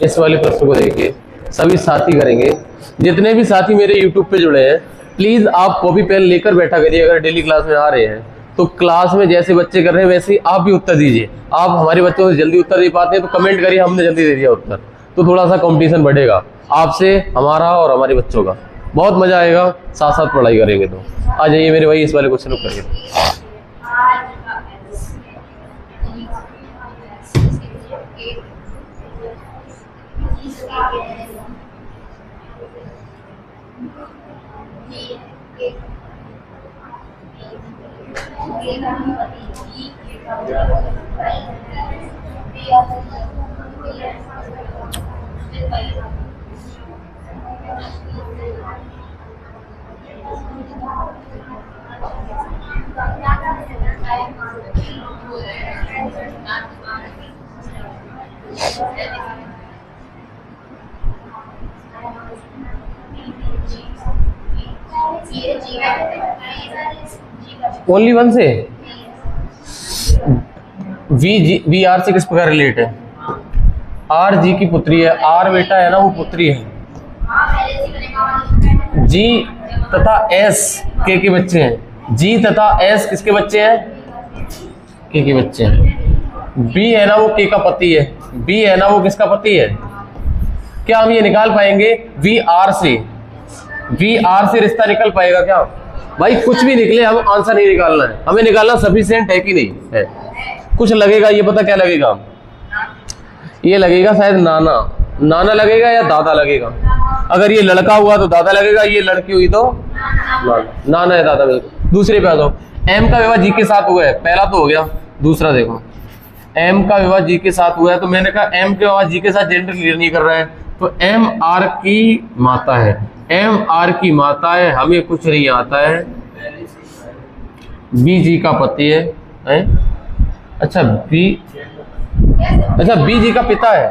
इस वाले प्रश्न को देखिए, सभी साथी करेंगे। जितने भी साथी मेरे YouTube पे जुड़े हैं, प्लीज आप कॉपी पेन लेकर बैठा करिए। अगर डेली क्लास में आ रहे हैं तो क्लास में जैसे बच्चे कर रहे हैं वैसे ही आप भी उत्तर दीजिए। आप हमारे बच्चों से जल्दी उत्तर दे पाते हैं तो कमेंट करिए हमने जल्दी दे दिया उत्तर, तो थोड़ा सा कंपटीशन बढ़ेगा आपसे, हमारा और हमारे बच्चों का। बहुत मजा आएगा, साथ साथ पढ़ाई करेंगे। तो आ जाइए मेरे भाई, इस वाले क्वेश्चन को करिए। ओनली वन से वी आर से किस प्रकार रिलेट है? आर जी की पुत्री है, आर बेटा है ना वो पुत्री है, जी तथा एस के बच्चे हैं, जी तथा एस किसके बच्चे हैं? के बच्चे हैं। बी है ना वो के का पति है, बी है ना वो किसका पति है? क्या हम ये निकाल पाएंगे वी आर से? वी आर से रिश्ता निकल पाएगा क्या? भाई कुछ भी निकले, हम आंसर नहीं निकालना है, हमें निकालना सफिशिएंट है कि नहीं है। कुछ लगेगा, ये पता क्या लगेगा? ये लगेगा शायद नाना, नाना लगेगा या दादा लगेगा। अगर ये लड़का हुआ तो दादा लगेगा, ये लड़की हुई तो नाना है दादा। बिल्कुल। दूसरे पे आ जाओ। एम का विवाह जी के साथ हुआ है, पहला तो हो गया। दूसरा देखो, एम का विवाह जी के साथ हुआ है, तो मैंने कहा एम के विवाह जी के साथ जेंडर क्लियर नहीं कर रहा है, तो एम आर की माता है, एम आर की माता है, हमें कुछ नहीं आता है। बी जी का पति है, अच्छा बी जी का पिता है,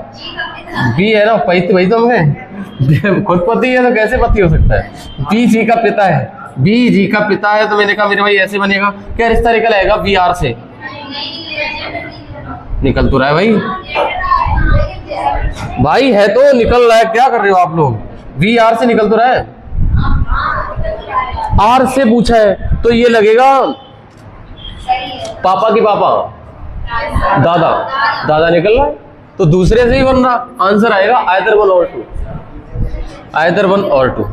बी है ना वही तो हमें खुद पति है तो कैसे पति हो सकता है? बी जी का पिता है, बी जी का पिता है, तो मैंने कहा मेरे भाई ऐसे बनेगा। क्या रिश्ता निकल आएगा वी आर से? निकल तो रहा है भाई, भाई है तो निकल रहा है, क्या कर रहे हो आप लोग? वी आर से निकल तो रहा है, आर से पूछा है तो ये लगेगा पापा की पापा, दादा, दादा निकल रहा है तो दूसरे से ही बन रहा। आंसर आएगा आइदर वन और टू, आइदर वन और टू।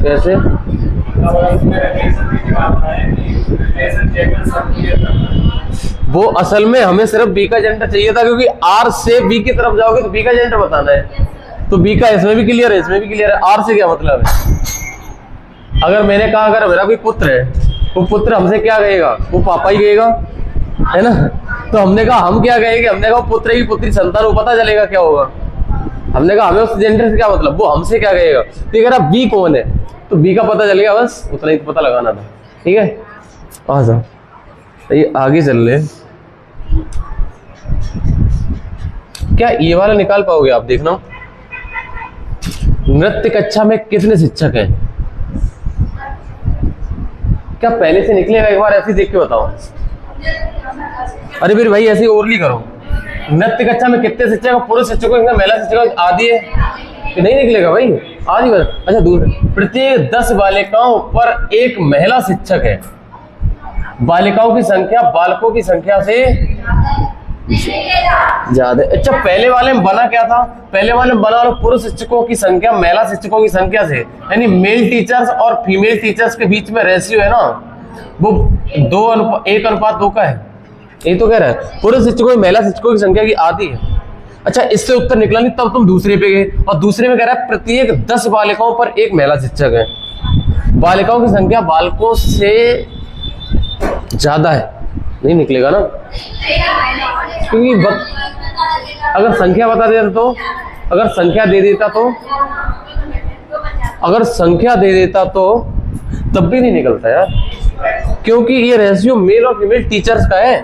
कैसे? वो असल में हमें सिर्फ बी का जेंडर चाहिए था, क्योंकि आर से बी की तरफ जाओगे तो बी का जेंडर बताना है। तो बी का इसमें भी क्लियर है, इसमें भी क्लियर है, आर से क्या मतलब है? अगर मैंने कहा अगर मेरा कोई पुत्र है, वो पुत्र हमसे क्या कहेगा? वो पापा ही कहेगा, है ना। तो हमने कहा हम क्या कहेंगे? हमने कहा पुत्र की पुत्री संतान, वो पता चलेगा क्या होगा। हमने कहा हमें उस जेंडर से क्या मतलब, वो हमसे क्या कहेगा। तो ये कह रहा बी कौन है, तो बी का पता चलेगा, बस उतना ही पता लगाना था। ठीक है, आ जाओ, ये आगे चल रहे। क्या ये वाला निकाल पाओगे आप? देखना, नृत्य कक्षा में कितने शिक्षक हैं? क्या पहले से निकलेगा? एक बार ऐसे देख के बताओ। अरे फिर भाई ऐसे और नहीं करो। नृत्य कक्षा में कितने शिक्षक? पुरुष शिक्षकों, महिला शिक्षकों आदि है कि नहीं निकलेगा भाई? आदि बता। अच्छा दूसरा, प्रत्येक 10 बालिकाओं पर एक महिला शिक्षक है। बालिकाओं की संख्या बालकों की संख्या से ज्यादा। अच्छा पहले वाले में बना क्या था? पहले वाले में बना पुरुष शिक्षकों की संख्या महिला शिक्षकों की संख्या से, यानी मेल टीचर्स और फीमेल टीचर्स के बीच में रेशियो है ना, वो 1:2 का है। यही तो कह रहा है, पुरुष शिक्षकों की महिला शिक्षकों की संख्या की आधी है। अच्छा इससे उत्तर निकला नहीं, तब तुम दूसरे पे गए, और दूसरे में कह रहा है प्रत्येक 10 बालिकाओं पर एक महिला शिक्षक है। बालिकाओं की संख्या बालकों से ज्यादा है, नहीं निकलेगा ना, क्योंकि अगर संख्या बता देता तो, अगर संख्या दे देता तो, अगर संख्या दे देता तो तब भी नहीं निकलता यार, क्योंकि ये रेशियो मेल और फीमेल टीचर्स का है।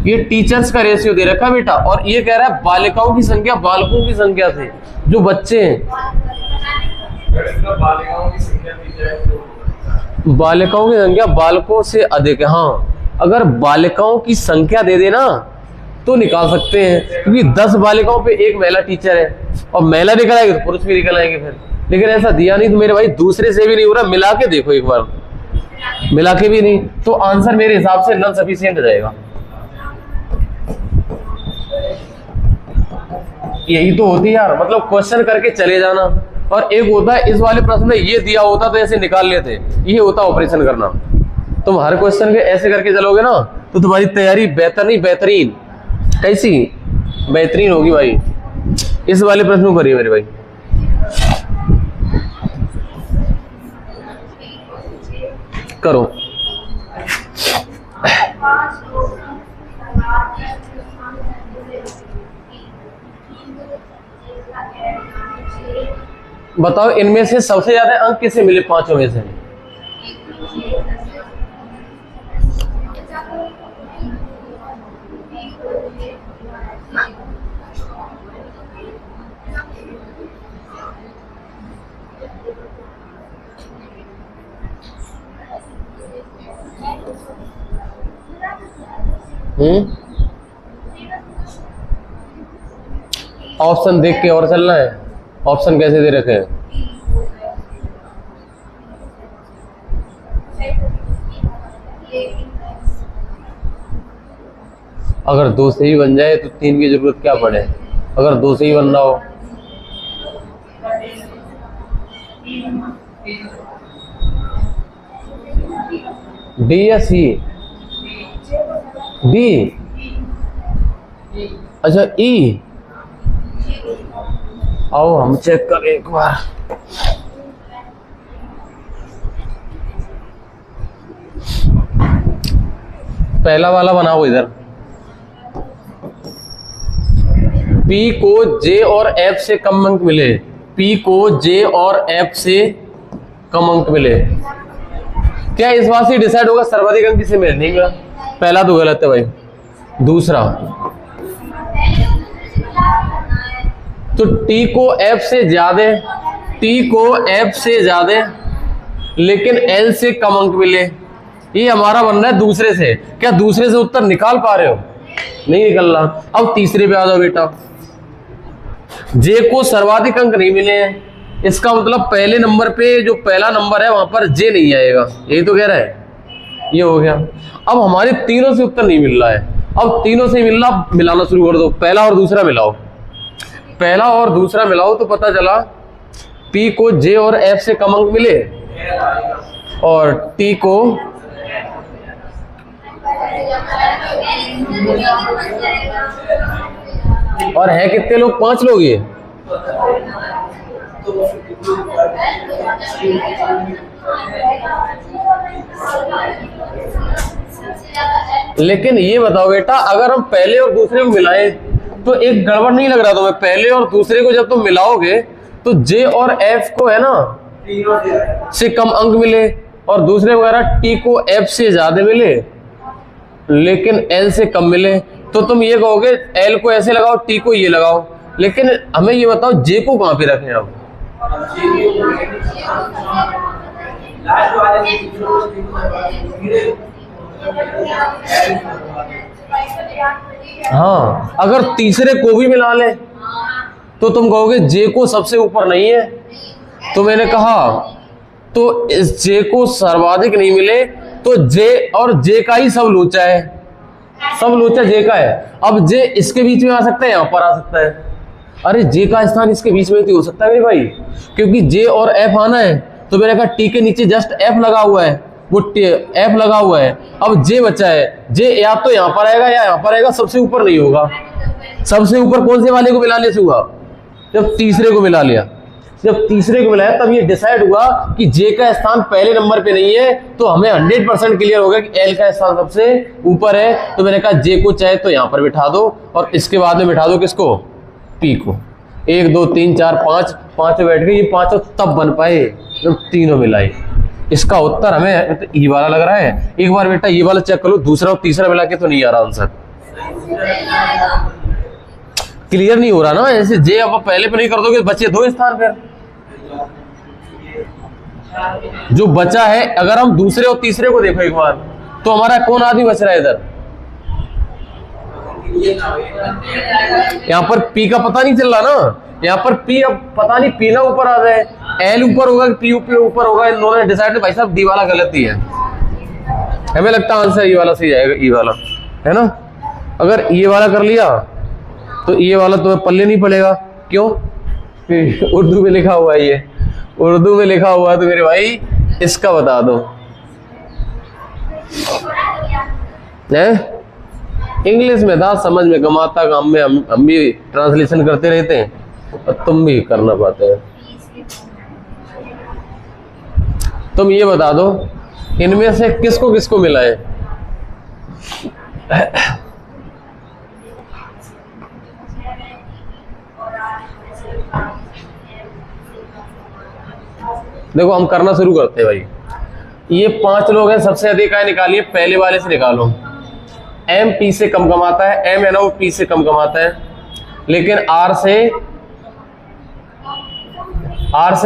ये टीचर्स का रेशियो दे रखा बेटा, और ये कह रहा है बालिकाओं की संख्या बालकों की संख्या से, जो बच्चे हैं। बालिकाओं की संख्या बालकों से अधिक है। हाँ, अगर बालिकाओं की संख्या दे देना तो निकाल सकते हैं, क्योंकि 10 बालिकाओं पे एक महिला टीचर है, और महिला निकल आएगी तो पुरुष भी निकल आएंगे। फिर लेकिन ऐसा दिया नहीं तो मेरे भाई दूसरे से भी नहीं हो रहा, मिला के देखो एक बार, मिला के भी नहीं, तो आंसर मेरे हिसाब से नॉन सफिशिएंट जाएगा। यही तो होती है यार, मतलब क्वेश्चन करके चले जाना, और एक होता है इस वाले प्रश्न में ये दिया होता तो ऐसे निकाल लेते, ये होता ऑपरेशन करना। तुम हर क्वेश्चन के ऐसे करके चलोगे ना तो तुम्हारी तैयारी बेहतर नहीं बेहतरीन, कैसी बेहतरीन होगी भाई। इस वाले प्रश्न को करिए मेरे भाई। करो। बताओ इनमें से सबसे ज्यादा अंक किसे मिले पांचों में से? ऑप्शन देख के और चलना है। ऑप्शन कैसे दे रखे हैं? अगर दो से ही बन जाए तो तीन की जरूरत क्या पड़े, अगर दो से ही बन रहा हो। डी या सी? डी। अच्छा ई। आओ हम चेक करें एक बार। पहला वाला बनाओ इधर। P को J और F से कम अंक मिले, P को J और F से कम अंक मिले, क्या इस बात से डिसाइड होगा सर्वाधिक अंक किसे मिले? नहीं मिला, पहला तो गलत है भाई। दूसरा, तो T को F से ज्यादा, T को F से ज्यादा लेकिन L से कम अंक मिले, ये हमारा बन रहा है दूसरे से। क्या दूसरे से उत्तर निकाल पा रहे हो? नहीं निकल रहा। अब तीसरे पे आ जाओ बेटा। J को सर्वाधिक अंक नहीं मिले हैं, इसका मतलब पहले नंबर पे जो पहला नंबर है वहां पर J नहीं आएगा, यही तो कह रहा है। ये हो गया। अब हमारे तीनों से उत्तर नहीं मिल रहा है, अब तीनों से मिलाना शुरू कर दो। पहला और दूसरा मिलाओ, पहला और दूसरा मिलाओ तो पता चला P को J और F से कम अंक मिले और T को और है कितने लोग? 5 लोग ये। लेकिन ये बताओ बेटा, अगर हम पहले और दूसरे को मिलाएं तो एक गड़बड़ नहीं लग रहा तुम्हें? पहले और दूसरे को जब तुम मिलाओगे तो J और F को है ना से कम अंक मिले और दूसरे वगैरह T को F से ज्यादा मिले लेकिन L से कम मिले, तो तुम ये कहोगे L को ऐसे लगाओ, T को ये लगाओ। लेकिन हमें ये बताओ J को कहां पे रखें? अब हाँ, अगर तीसरे को भी मिला ले तो तुम कहोगे J को सबसे ऊपर नहीं है, तो मैंने कहा तो इस J को सर्वाधिक नहीं मिले तो J और J का ही सब लोचा है, सब लोचा J का है। अब J इसके बीच में आ सकता है, यहां पर आ सकता है। अरे J का स्थान इसके बीच में तो हो सकता है मेरे भाई, क्योंकि J और F आना है तो मैंने कहा T के नीचे जस्ट F लगा हुआ है, वो F लगा हुआ है। अब J बचा है, J या तो यहां पर आएगा या यहां पर आएगा, सबसे ऊपर नहीं होगा। सबसे ऊपर कौन से वाले को मिलाने से हुआ? जब तीसरे को मिला लिया। जब तीसरे को मिलाया तब ये डिसाइड हुआ कि J का स्थान पहले नंबर पे नहीं है, तो हमें 100% क्लियर हो गया कि L का स्थान सबसे ऊपर है। तो मैंने कहा J को चाहे तो यहां पर बिठा दो और इसके बाद में बिठा दो किसको? P को। 1 2 3 4 5 पांचों बैठ गए। ये पांचों तब बन पाए जब तीनों मिलाए। इसका उत्तर हमें तो ये वाला लग रहा है। एक बार बेटा ये वाला चेक कर लो, दूसरा और तीसरा मिला के तो नहीं आ रहा आंसर, क्लियर नहीं हो रहा ना। ऐसे J अब पहले पे नहीं कर दोगे, बचे 2 स्थान पर। जो बचा है, अगर हम दूसरे और तीसरे को देखो एक बार, तो हमारा कौन आदमी बच रहा है इधर? यहां पर P का पता नहीं चल रहा ना, यहां पर P अब पता नहीं P ना ऊपर आ जाए एल ऊपर होगा कि पी ऊपर होगा, इन दोनों ने डिसाइड, भाई साहब डी वाला गलत ही है। हमें लगता है आंसर ई वाला सही आएगा, ई वाला, है ना। अगर ये वाला कर लिया तो ये वाला तुम्हें पल्ले नहीं पड़ेगा। क्यों? उर्दू में लिखा हुआ है, ये उर्दू में लिखा हुआ है, तो मेरे भाई इसका बता दो। इंग्लिश में था, समझ में कमाता काम में हम भी ट्रांसलेशन करते रहते हैं और तुम भी करना पाते हैं। तुम ये बता दो इनमें से किसको किसको मिला है? देखो हम करना शुरू करते हैं भाई। ये 5 लोग हैं, सबसे अधिक आय निकालिए, पहले वाले से निकालो। एम पी से कम कमाता है, एम है ना वो पी से कम कमाता है, लेकिन आर से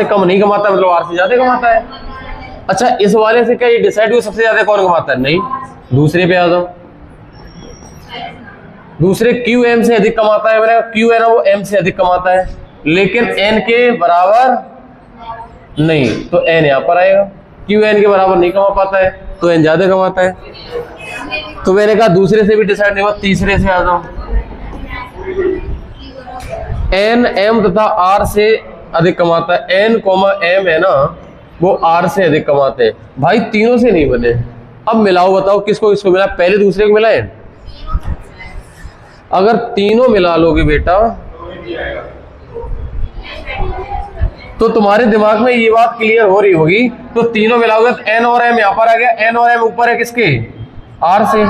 कम नहीं कमाता, मतलब आर से ज्यादा कमाता है। अच्छा इस वाले से क्या ये डिसाइड हुआ सबसे ज्यादा कौन कमाता है? नहीं, दूसरे पे आ जाओ। दूसरे क्यू एम से अधिक कमाता है, मैंने क्यू है ना वो एम से अधिक कमाता है, लेकिन एन के बराबर नहीं, तो एन यहां पर आएगा। क्यू एन के बराबर नहीं कमा पाता है तो एन ज्यादा कमाता है। तो मैंने कहा दूसरे से भी डिसाइड नहीं हुआ, तीसरे से आ जाओ। एन एम तथा आर से अधिक कमाता है, एन कॉमा एम है ना वो आर से अधिक कमाते हैं। भाई तीनों से नहीं बने, अब मिलाओ, बताओ किसको किसको मिला? पहले दूसरे को मिला है। अगर तीनों मिला लोगे बेटा तो तुम्हारे दिमाग में ये बात क्लियर हो रही होगी। तो तीनों मिलाओगे तो एन और एम यहां पर आ गया, एन और एम ऊपर है किसके? आर से,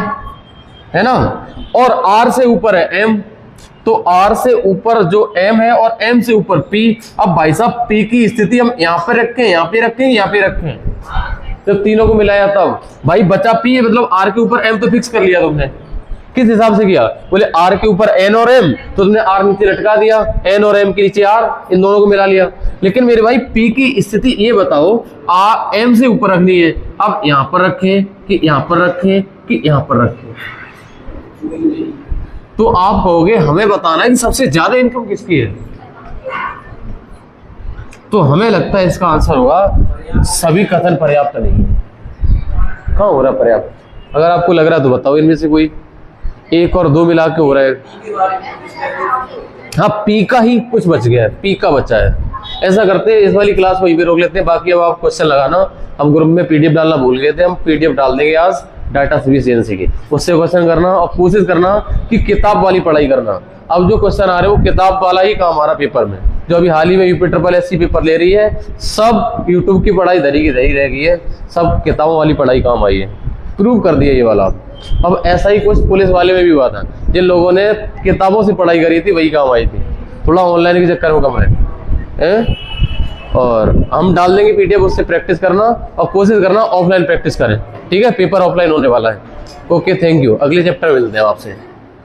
है ना, और आर से ऊपर है एम, तो आर से ऊपर जो एम है और एम से ऊपर पी। अब भाई साहब पी की स्थिति हम यहां पे रखें, यहां पे रखें, यहां पे रखें, जब तीनों को मिलाया तब भाई बचा पी है, मतलब आर के ऊपर एम तो फिक्स कर लिया तुमने। किस हिसाब से किया? बोले आर के ऊपर एन और एम, तो तुमने आर नीचे लटका दिया, एन और एम के नीचे आर, इन दोनों को मिला लिया। लेकिन मेरे भाई पी की स्थिति ये बताओ, आ एम से ऊपर रखनी है, अब यहां पर रखें कि यहां पर रखें कि यहां पर रखें? तो आप कहोगे हमें बताना है कि सबसे ज्यादा इनकम किसकी है। तो हमें लगता है इसका आंसर होगा सभी कथन पर्याप्त नहीं है। कहां हो रहा पर्याप्त? अगर आपको लग रहा है तो बताओ इनमें से कोई 1 और 2 मिला के हो रहा है। हाँ पी का ही कुछ बच गया है, पी का बचा है। ऐसा करते हैं इस वाली क्लास वहीं पे रोक लेते हैं, बाकी अब आप क्वेश्चन लगाना। हम ग्रुप में पीडीएफ डालना भूल गए थे, हम पीडीएफ डाल देंगे आज डाटा सफिशिएंसी की, उससे क्वेश्चन करना और कोशिश करना कि किताब वाली पढ़ाई करना। अब जो क्वेश्चन आ रहे हैं वो किताब वाला ही काम आ रहा पेपर में। जो अभी हाल ही में UPSSC पेपर ले रही है, सब यूट्यूब की पढ़ाई धरी की धरी रह गई है, सब किताबों वाली पढ़ाई काम आई है, प्रूव कर दिया ये वाला। अब ऐसा ही कुछ पुलिस वाले में भी हुआ था, जिन लोगों ने किताबों से पढ़ाई करी थी वही काम आई थी, थोड़ा ऑनलाइन के चक्कर में कम है। और हम डाल देंगे पीडीएफ, उससे प्रैक्टिस करना और कोशिश करना ऑफलाइन प्रैक्टिस करें, ठीक है। पेपर ऑफलाइन होने वाला है। ओके थैंक यू, अगले चैप्टर मिलते हैं आपसे।